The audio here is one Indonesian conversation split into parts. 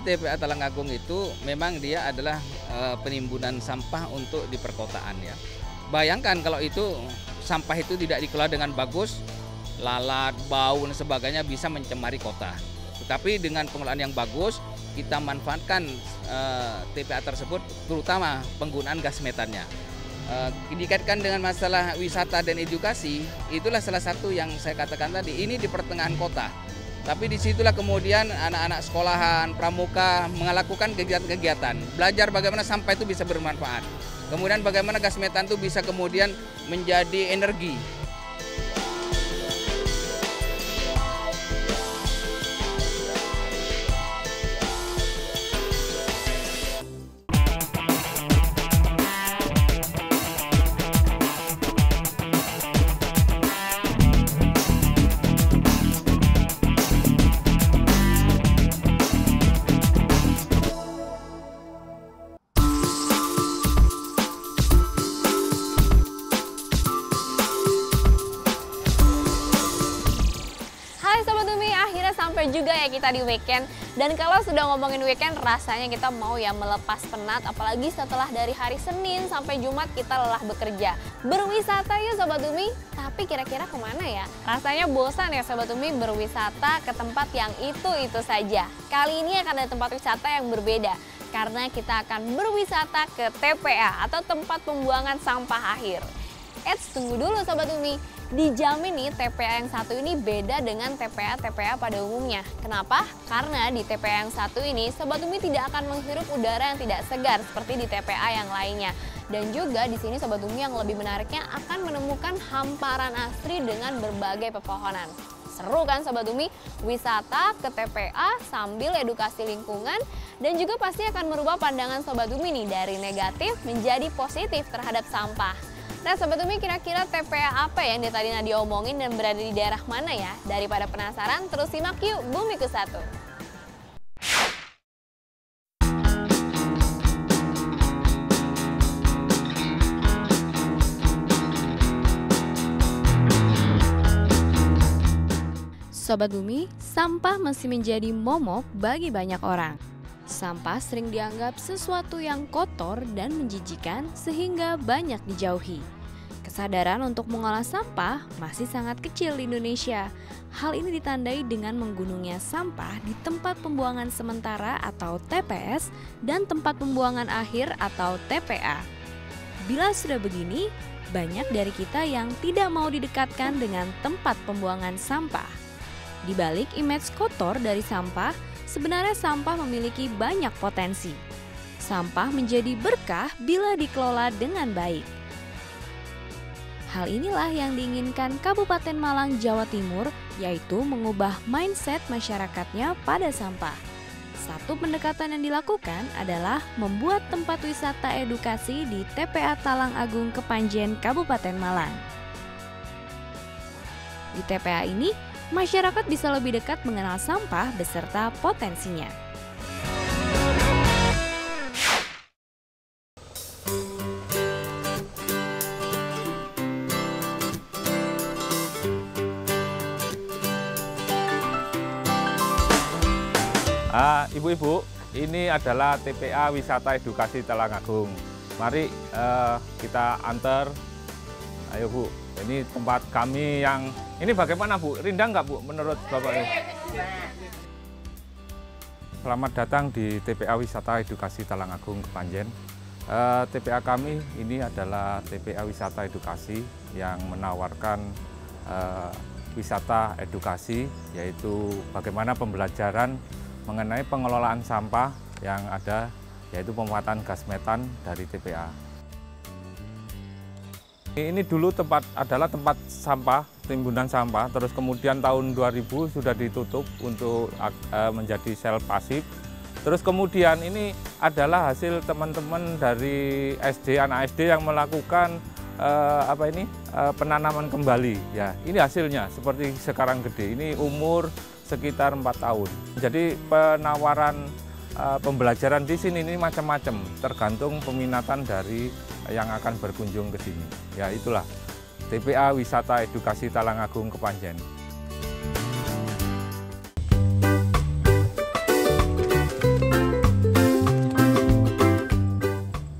TPA Talangagung itu memang dia adalah penimbunan sampah untuk di perkotaan ya. Bayangkan kalau itu sampah itu tidak dikelola dengan bagus, lalat, bau dan sebagainya bisa mencemari kota. Tetapi dengan pengelolaan yang bagus, kita manfaatkan TPA tersebut, terutama penggunaan gas metannya. Dikaitkan dengan masalah wisata dan edukasi, itulah salah satu yang saya katakan tadi, ini di pertengahan kota. Tapi disitulah kemudian anak-anak sekolahan, pramuka melakukan kegiatan-kegiatan. Belajar bagaimana sampah itu bisa bermanfaat. Kemudian bagaimana gas metan itu bisa kemudian menjadi energi. Sampai juga ya kita di weekend. Dan kalau sudah ngomongin weekend, rasanya kita mau ya melepas penat, apalagi setelah dari hari Senin sampai Jumat kita lelah bekerja. Berwisata ya Sobat Umi, tapi kira-kira kemana ya? Rasanya bosan ya Sobat Umi berwisata ke tempat yang itu-itu saja. Kali ini akan ada tempat wisata yang berbeda, karena kita akan berwisata ke TPA atau tempat pembuangan sampah akhir. Tunggu dulu Sobat Umi. Dijamin nih TPA yang satu ini beda dengan TPA-TPA pada umumnya. Kenapa? Karena di TPA yang satu ini Sobat Umi tidak akan menghirup udara yang tidak segar seperti di TPA yang lainnya. Dan juga di sini Sobat Umi yang lebih menariknya akan menemukan hamparan asri dengan berbagai pepohonan. Seru kan Sobat Umi? Wisata ke TPA sambil edukasi lingkungan dan juga pasti akan merubah pandangan Sobat Umi nih dari negatif menjadi positif terhadap sampah. Nah Sobat Umi, kira-kira TPA apa yang tadi Nadia omongin dan berada di daerah mana ya? Daripada penasaran, terus simak yuk Bumiku 1. Sobat Bumi, sampah masih menjadi momok bagi banyak orang. Sampah sering dianggap sesuatu yang kotor dan menjijikan sehingga banyak dijauhi. Kesadaran untuk mengolah sampah masih sangat kecil di Indonesia. Hal ini ditandai dengan menggunungnya sampah di tempat pembuangan sementara atau TPS dan tempat pembuangan akhir atau TPA. Bila sudah begini, banyak dari kita yang tidak mau didekatkan dengan tempat pembuangan sampah. Di balik image kotor dari sampah, sebenarnya sampah memiliki banyak potensi. Sampah menjadi berkah bila dikelola dengan baik. Hal inilah yang diinginkan Kabupaten Malang, Jawa Timur, yaitu mengubah mindset masyarakatnya pada sampah. Satu pendekatan yang dilakukan adalah membuat tempat wisata edukasi di TPA Talang Agung Kepanjen, Kabupaten Malang. Di TPA ini, masyarakat bisa lebih dekat mengenal sampah beserta potensinya. Ibu-ibu, ini adalah TPA Wisata Edukasi Talang Agung. Mari kita antar. Ayo Bu, ini tempat kami yang ini bagaimana Bu? Rindang nggak Bu menurut Bapak? Selamat datang di TPA Wisata Edukasi Talang Agung Kepanjen. TPA kami ini adalah TPA Wisata Edukasi yang menawarkan wisata edukasi, yaitu bagaimana pembelajaran mengenai pengelolaan sampah yang ada, yaitu pemanfaatan gas metan dari TPA. Ini dulu adalah tempat sampah, timbunan sampah, terus kemudian tahun 2000 sudah ditutup untuk menjadi sel pasif. Terus kemudian ini adalah hasil teman-teman dari SD, anak SD yang melakukan penanaman kembali. Ya, ini hasilnya seperti sekarang gede. Ini umur sekitar 4 tahun. Jadi penawaran pembelajaran di sini ini macam-macam, tergantung peminatan dari yang akan berkunjung ke sini. Ya itulah TPA Wisata Edukasi Talang Agung Kepanjen.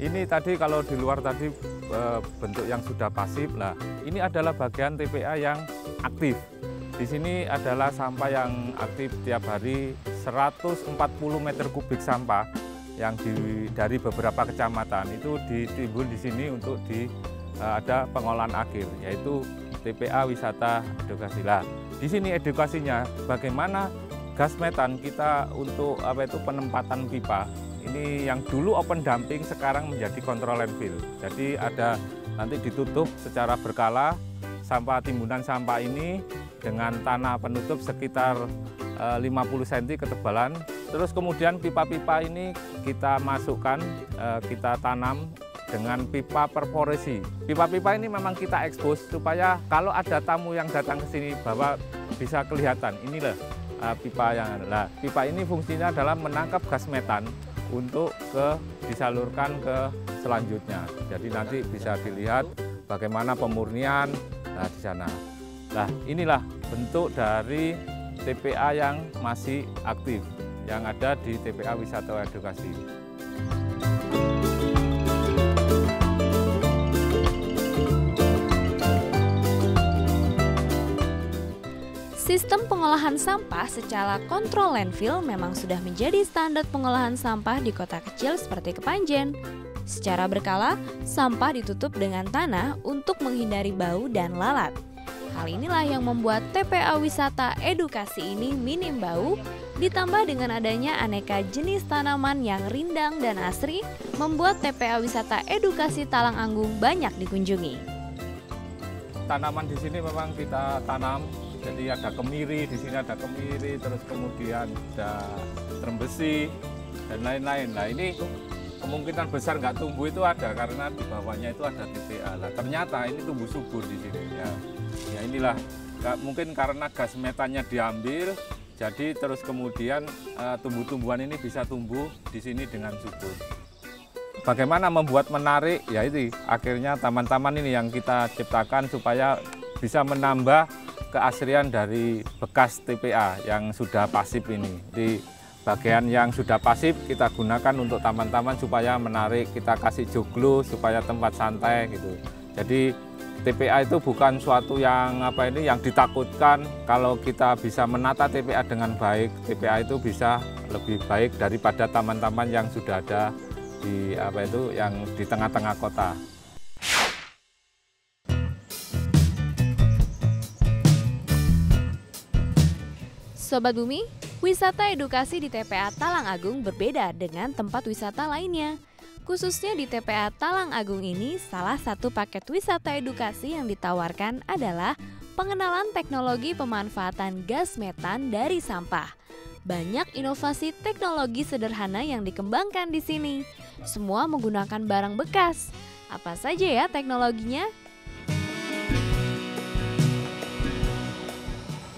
ini tadi kalau di luar tadi bentuk yang sudah pasif. Nah, ini adalah bagian TPA yang aktif. Di sini adalah sampah yang aktif tiap hari 140 meter kubik sampah yang dari beberapa kecamatan itu ditimbun di sini untuk ada pengolahan akhir, yaitu TPA wisata edukasi. Lah, di sini edukasinya bagaimana gas metan kita untuk penempatan pipa. Ini yang dulu open dumping sekarang menjadi kontrol landfill. Jadi ada nanti ditutup secara berkala timbunan sampah ini dengan tanah penutup sekitar 50 cm ketebalan. Terus kemudian pipa-pipa ini kita masukkan, kita tanam dengan pipa perforasi. Pipa-pipa ini memang kita ekspos supaya kalau ada tamu yang datang ke sini bahwa bisa kelihatan inilah pipa yang ada. Nah, pipa ini fungsinya adalah menangkap gas metan untuk disalurkan ke selanjutnya. Jadi nanti bisa dilihat bagaimana pemurnian di sana. Nah, inilah bentuk dari TPA yang masih aktif yang ada di TPA Wisata Edukasi. Sistem pengolahan sampah secara kontrol landfill memang sudah menjadi standar pengolahan sampah di kota kecil seperti Kepanjen. Secara berkala, sampah ditutup dengan tanah untuk menghindari bau dan lalat. Hal inilah yang membuat TPA Wisata Edukasi ini minim bau, ditambah dengan adanya aneka jenis tanaman yang rindang dan asri, membuat TPA Wisata Edukasi Talang Anggung banyak dikunjungi. Tanaman di sini memang kita tanam. Jadi ada kemiri, di sini ada kemiri, terus kemudian ada terembesi dan lain-lain. Nah, ini kemungkinan besar nggak tumbuh itu ada karena di bawahnya itu ada TPA. Nah, ternyata ini tumbuh subur di sini. Ya inilah mungkin karena gas metannya diambil, jadi terus kemudian tumbuh-tumbuhan ini bisa tumbuh di sini dengan subur. Bagaimana membuat menarik? Ya itu akhirnya taman-taman ini yang kita ciptakan supaya bisa menambah keasrian dari bekas TPA yang sudah pasif ini. Di bagian yang sudah pasif kita gunakan untuk taman-taman supaya menarik, kita kasih joglo supaya tempat santai gitu. Jadi TPA itu bukan suatu yang yang ditakutkan. Kalau kita bisa menata TPA dengan baik, TPA itu bisa lebih baik daripada taman-taman yang sudah ada di yang di tengah-tengah kota. Sobat Bumi, wisata edukasi di TPA Talang Agung berbeda dengan tempat wisata lainnya. Khususnya di TPA Talang Agung ini, salah satu paket wisata edukasi yang ditawarkan adalah pengenalan teknologi pemanfaatan gas metan dari sampah. Banyak inovasi teknologi sederhana yang dikembangkan di sini. Semua menggunakan barang bekas. Apa saja ya teknologinya?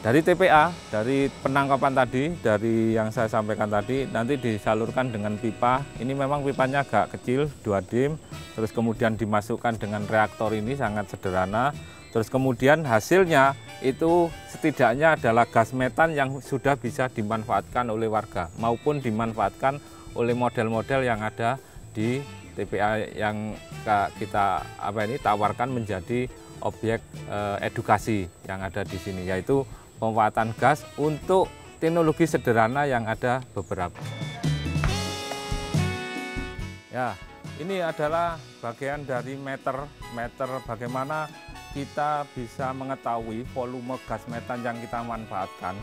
Dari TPA, dari penangkapan tadi, dari yang saya sampaikan tadi, nanti disalurkan dengan pipa. Ini memang pipanya agak kecil, 2 dim, terus kemudian dimasukkan dengan reaktor ini sangat sederhana. Terus kemudian hasilnya itu setidaknya adalah gas metan yang sudah bisa dimanfaatkan oleh warga, maupun dimanfaatkan oleh model-model yang ada di TPA yang kita tawarkan menjadi objek edukasi yang ada di sini, yaitu pemanfaatan gas untuk teknologi sederhana yang ada beberapa. Ya, ini adalah bagian dari meter bagaimana kita bisa mengetahui volume gas metan yang kita manfaatkan.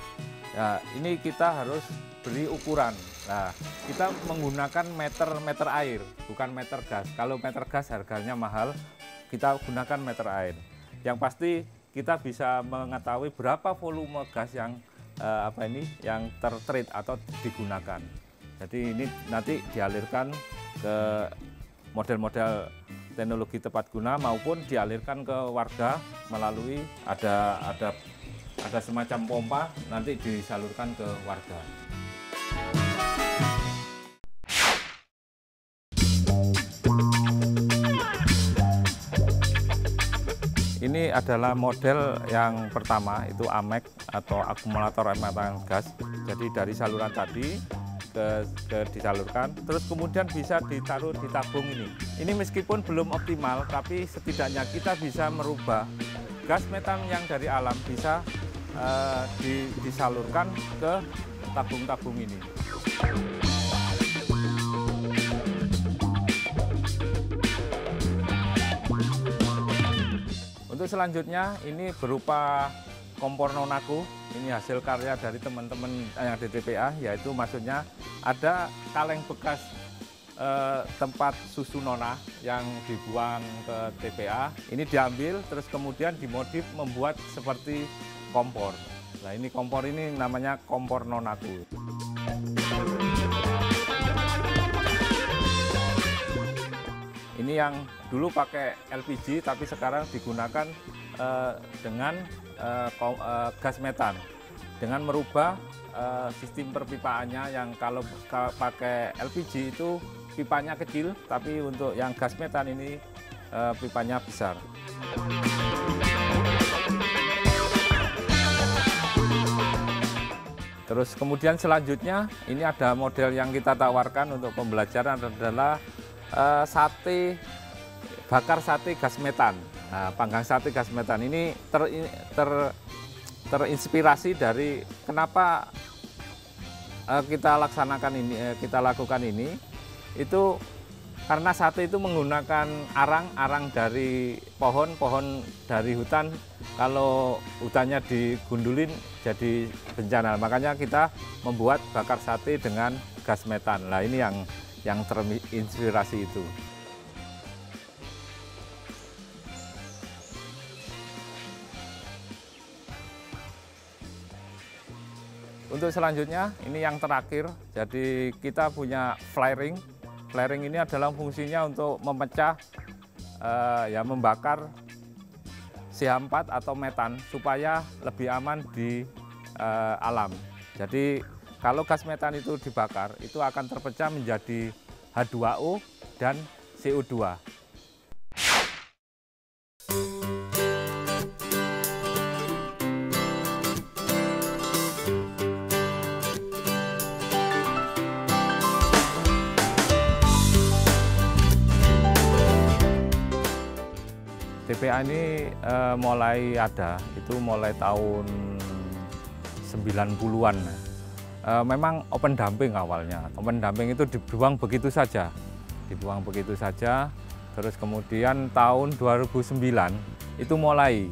Ya, ini kita harus beri ukuran. Nah, kita menggunakan meter air, bukan meter gas. Kalau meter gas harganya mahal, kita gunakan meter air. Yang pasti kita bisa mengetahui berapa volume gas yang yang tertreat atau digunakan. Jadi ini nanti dialirkan ke model-model teknologi tepat guna maupun dialirkan ke warga melalui ada semacam pompa nanti disalurkan ke warga. Ini adalah model yang pertama, itu AMEG atau akumulator hemat gas. Jadi dari saluran tadi disalurkan, terus kemudian bisa ditaruh di tabung ini. Ini meskipun belum optimal, tapi setidaknya kita bisa merubah gas metan yang dari alam bisa disalurkan ke tabung-tabung ini. Untuk selanjutnya ini berupa kompor nonaku. Ini hasil karya dari teman-teman yang di TPA, yaitu maksudnya ada kaleng bekas tempat susu nona yang dibuang ke TPA. Ini diambil terus kemudian dimodif membuat seperti kompor. Nah, ini kompor ini namanya kompor nonaku. Ini yang dulu pakai LPG tapi sekarang digunakan dengan gas metan, dengan merubah sistem perpipaannya yang kalau pakai LPG itu pipanya kecil, tapi untuk yang gas metan ini pipanya besar. Terus kemudian selanjutnya ini ada model yang kita tawarkan untuk pembelajaran adalah sate, bakar sate gas metan. Nah, panggang sate gas metan ini terinspirasi dari kenapa kita lakukan ini itu karena sate itu menggunakan arang dari pohon dari hutan. Kalau hutannya digundulin jadi bencana, makanya kita membuat bakar sate dengan gas metan. Nah, ini yang terinspirasi itu. Untuk selanjutnya, ini yang terakhir, jadi kita punya flaring. Flaring ini adalah fungsinya untuk memecah, membakar CH4 atau metan supaya lebih aman di alam. Jadi kalau gas metan itu dibakar, itu akan terpecah menjadi H2O dan CO2. TPA ini mulai ada, itu mulai tahun 90-an. Memang open dumping awalnya. Open dumping itu dibuang begitu saja. Terus kemudian tahun 2009 itu mulai.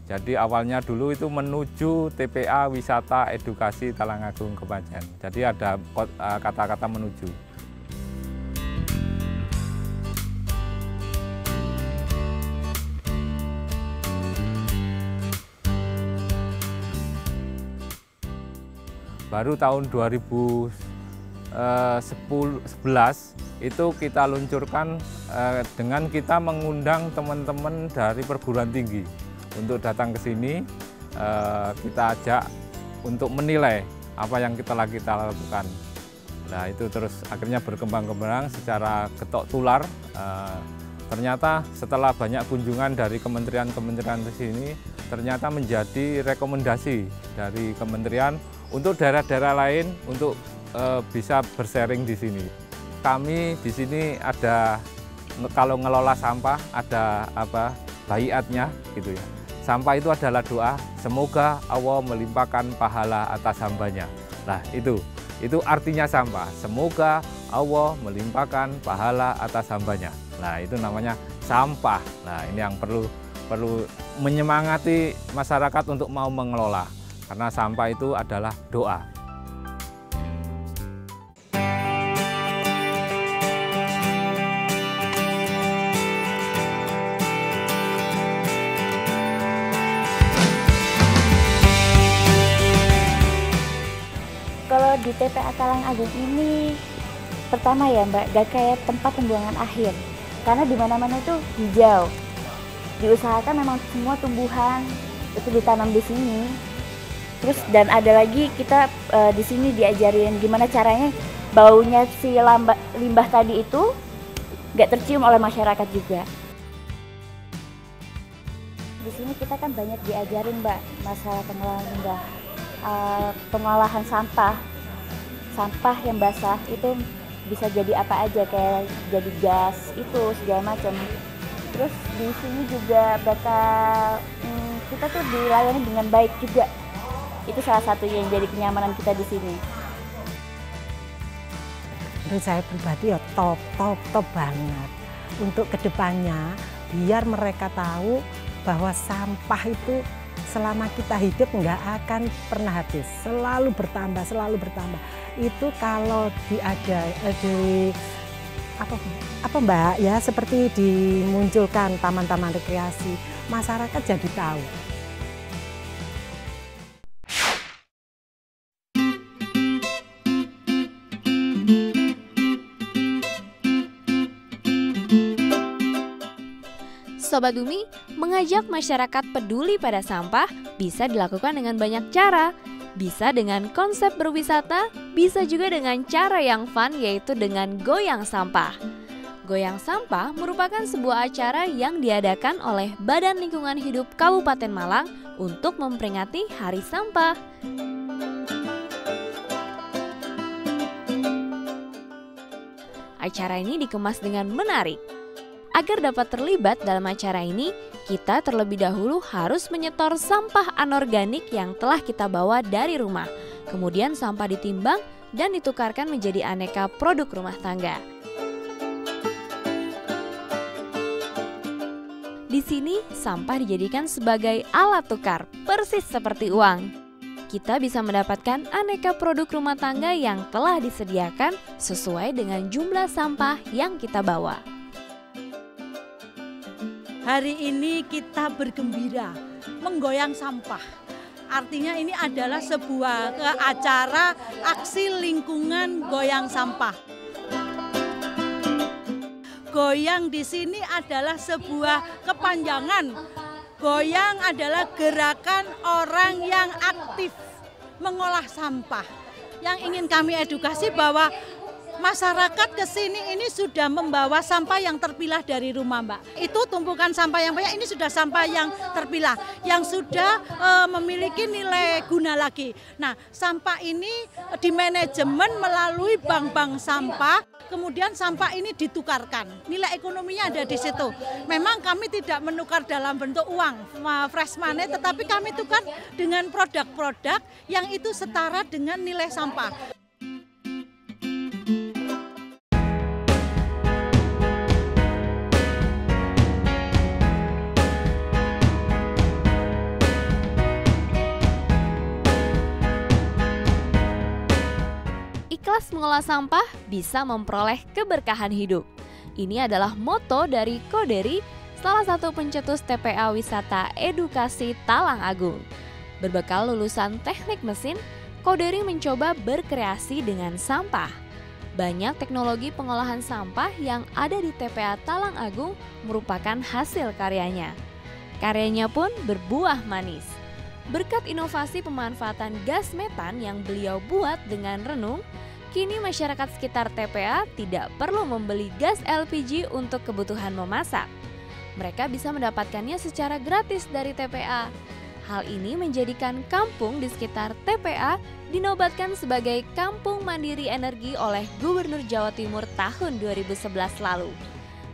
Jadi awalnya dulu itu menuju TPA Wisata Edukasi Talangagung Kepanjen. Jadi ada kata-kata menuju. Baru tahun 2011 itu kita luncurkan dengan kita mengundang teman-teman dari perguruan tinggi untuk datang ke sini. Kita ajak untuk menilai apa yang kita lakukan. Nah, itu terus akhirnya berkembang secara ketok tular. Ternyata setelah banyak kunjungan dari kementerian-kementerian di sini, ternyata menjadi rekomendasi dari kementerian untuk daerah-daerah lain untuk bisa bersharing di sini. Kami di sini ada, kalau ngelola sampah ada baiatnya gitu ya. Sampah itu adalah doa, semoga Allah melimpahkan pahala atas hambanya. Nah, itu artinya sampah, semoga Allah melimpahkan pahala atas hambanya. Nah, itu namanya sampah. Nah, ini yang perlu menyemangati masyarakat untuk mau mengelola, karena sampah itu adalah doa. Kalau di TPA Talangagung ini, pertama ya Mbak, gak kayak tempat pembuangan akhir, karena di mana-mana itu hijau. Diusahakan memang semua tumbuhan itu ditanam di sini. Terus dan ada lagi kita di sini diajarin gimana caranya baunya si limbah tadi itu nggak tercium oleh masyarakat juga. Di sini kita kan banyak diajarin Mbak masalah pengolahan limbah, pengolahan sampah. sampah yang basah itu bisa jadi apa aja, kayak jadi gas itu segala macam. Terus di sini juga bakal kita tuh dilayani dengan baik juga. Itu salah satu yang jadi kenyamanan kita di sini. Menurut saya pribadi ya top banget. Untuk kedepannya biar mereka tahu bahwa sampah itu selama kita hidup nggak akan pernah habis, selalu bertambah. Itu kalau di apa Mbak ya, seperti dimunculkan taman-taman rekreasi, masyarakat jadi tahu. Sobat Bumi, mengajak masyarakat peduli pada sampah bisa dilakukan dengan banyak cara. Bisa dengan konsep berwisata, bisa juga dengan cara yang fun, yaitu dengan goyang sampah. Goyang sampah merupakan sebuah acara yang diadakan oleh Badan Lingkungan Hidup Kabupaten Malang untuk memperingati Hari Sampah. Acara ini dikemas dengan menarik. Agar dapat terlibat dalam acara ini, kita terlebih dahulu harus menyetor sampah anorganik yang telah kita bawa dari rumah. Kemudian sampah ditimbang dan ditukarkan menjadi aneka produk rumah tangga. Di sini, sampah dijadikan sebagai alat tukar, persis seperti uang. Kita bisa mendapatkan aneka produk rumah tangga yang telah disediakan sesuai dengan jumlah sampah yang kita bawa. Hari ini kita bergembira menggoyang sampah. Artinya ini adalah sebuah acara aksi lingkungan goyang sampah. Goyang di sini adalah sebuah kepanjangan. Goyang adalah gerakan orang yang aktif mengolah sampah. Yang ingin kami edukasi bahwa masyarakat ke sini ini sudah membawa sampah yang terpilah dari rumah, Mbak. Itu tumpukan sampah yang banyak, ini sudah sampah yang terpilah, yang sudah memiliki nilai guna lagi. Nah, sampah ini dimanajemen melalui bank-bank sampah, kemudian sampah ini ditukarkan. Nilai ekonominya ada di situ. Memang kami tidak menukar dalam bentuk uang, fresh money, tetapi kami tukar dengan produk-produk yang itu setara dengan nilai sampah. Ikhlas mengolah sampah bisa memperoleh keberkahan hidup. Ini adalah moto dari Koderi, salah satu pencetus TPA Wisata Edukasi Talang Agung. Berbekal lulusan teknik mesin, Koderi mencoba berkreasi dengan sampah. Banyak teknologi pengolahan sampah yang ada di TPA Talang Agung merupakan hasil karyanya. Karyanya pun berbuah manis. Berkat inovasi pemanfaatan gas metan yang beliau buat dengan renung, kini masyarakat sekitar TPA tidak perlu membeli gas LPG untuk kebutuhan memasak. Mereka bisa mendapatkannya secara gratis dari TPA. Hal ini menjadikan kampung di sekitar TPA dinobatkan sebagai Kampung Mandiri Energi oleh Gubernur Jawa Timur tahun 2011 lalu.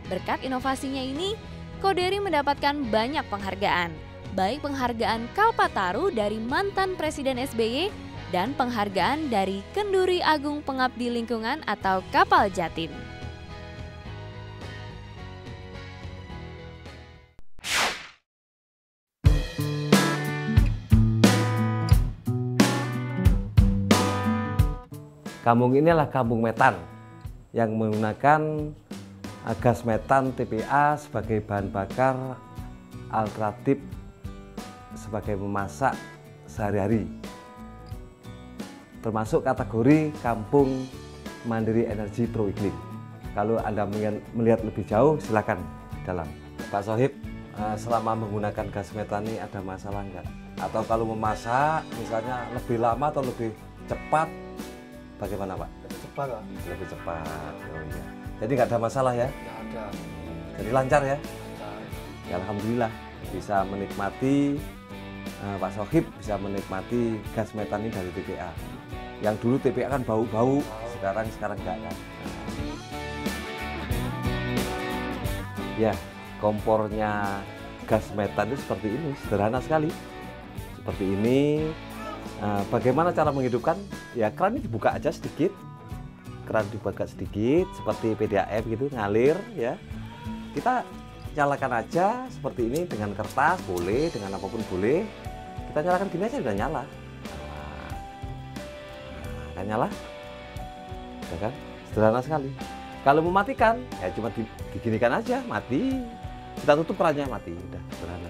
Berkat inovasinya ini, Koderi mendapatkan banyak penghargaan, baik penghargaan Kalpataru dari mantan Presiden SBY dan penghargaan dari Kenduri Agung Pengabdi Lingkungan atau Kapal Jatim. Kampung ini adalah kampung metan yang menggunakan gas metan TPA sebagai bahan bakar alternatif sebagai memasak sehari-hari, termasuk kategori kampung mandiri energi pro iklim. Kalau Anda melihat lebih jauh, silakan dalam. Pak Sohib, selama menggunakan gas metan ini ada masalah enggak? Atau kalau memasak misalnya lebih lama atau lebih cepat, bagaimana Pak? Lebih cepat Pak. Lebih cepat, oh iya. Jadi nggak ada masalah ya? Nggak ada. Jadi lancar ya? Lancar. Ya, alhamdulillah bisa menikmati, Pak Sohib bisa menikmati gas metan ini dari TPA. Yang dulu TPA kan bau-bau, sekarang enggak kan. Ya, kompornya gas metan itu seperti ini, sederhana sekali. Seperti ini. Bagaimana cara menghidupkan? Ya keran ini dibuka aja sedikit. Keran dibuka sedikit, seperti PDAM gitu, ngalir ya. Kita nyalakan aja seperti ini dengan kertas boleh, dengan apapun boleh. Kita nyalakan gini aja udah nyala. Kan nyala, ya kan? Sederhana sekali. Kalau mematikan, ya cuma diginikan aja, mati. Kita tutup kerannya, mati. Udah sederhana.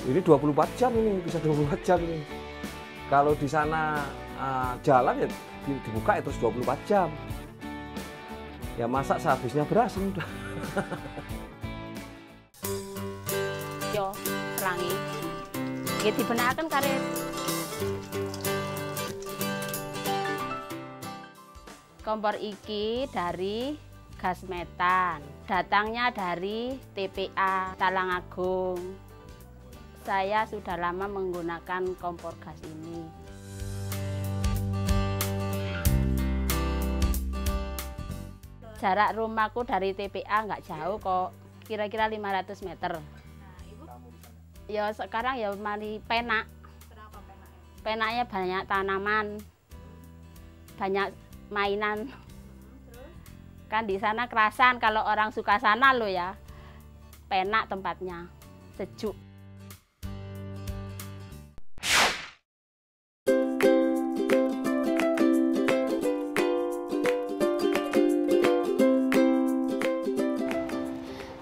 Ini 24 jam ini, bisa 24 jam ini. Kalau di sana jalan ya dibuka ya terus 24 jam. Ya masak sehabisnya beras udah. Yo, pelangi. Nggih dibenakaken karet. Kompor iki dari gas metan. Datangnya dari TPA Talang Agung. Saya sudah lama menggunakan kompor gas ini. Jarak rumahku dari TPA nggak jauh kok, kira-kira 500 meter. Ya sekarang ya mari penak. Penaknya banyak tanaman, banyak mainan. Kan di sana kerasan kalau orang suka sana loh ya. Penak tempatnya, sejuk.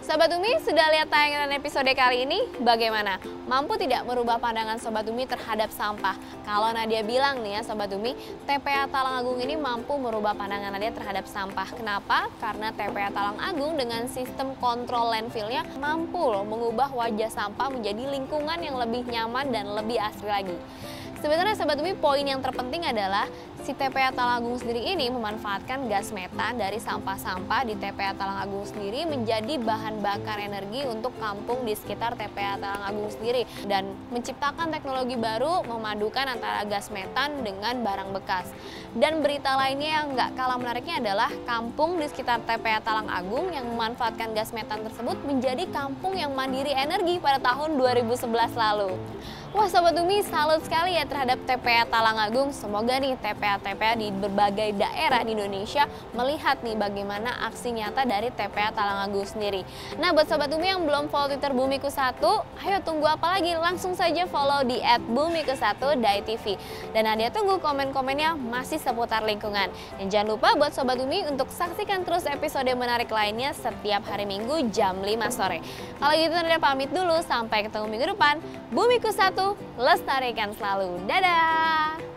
Sobat Umi, sudah lihat tayangan episode kali ini? Bagaimana? Mampu tidak merubah pandangan Sobat Umi terhadap sampah? Kalau Nadia bilang nih ya Sobat Umi, TPA Talang Agung ini mampu merubah pandangan Nadia terhadap sampah. Kenapa? Karena TPA Talang Agung dengan sistem kontrol landfillnya mampu loh mengubah wajah sampah menjadi lingkungan yang lebih nyaman dan lebih asri lagi. Sebenarnya Sobat Umi, poin yang terpenting adalah si TPA Talang Agung sendiri ini memanfaatkan gas metan dari sampah-sampah di TPA Talang Agung sendiri menjadi bahan bakar energi untuk kampung di sekitar TPA Talang Agung sendiri dan menciptakan teknologi baru memadukan antara gas metan dengan barang bekas. Dan berita lainnya yang nggak kalah menariknya adalah kampung di sekitar TPA Talang Agung yang memanfaatkan gas metan tersebut menjadi kampung yang mandiri energi pada tahun 2011 lalu. Wah Sobat Umi, salut sekali ya terhadap TPA Talang Agung. Semoga nih TPA-TPA di berbagai daerah di Indonesia melihat nih bagaimana aksi nyata dari TPA Talang Agung sendiri. Nah buat Sobat Umi yang belum follow Twitter Bumiku1, ayo tunggu apa lagi? Langsung saja follow di @bumiku1.tv. Dan Nadia tunggu komen-komennya masih seputar lingkungan. Dan jangan lupa buat Sobat Umi untuk saksikan terus episode menarik lainnya setiap hari Minggu jam 5 sore. Kalau gitu Nadia pamit dulu, sampai ketemu minggu depan. Bumiku1, lestarikan selalu. Dadah!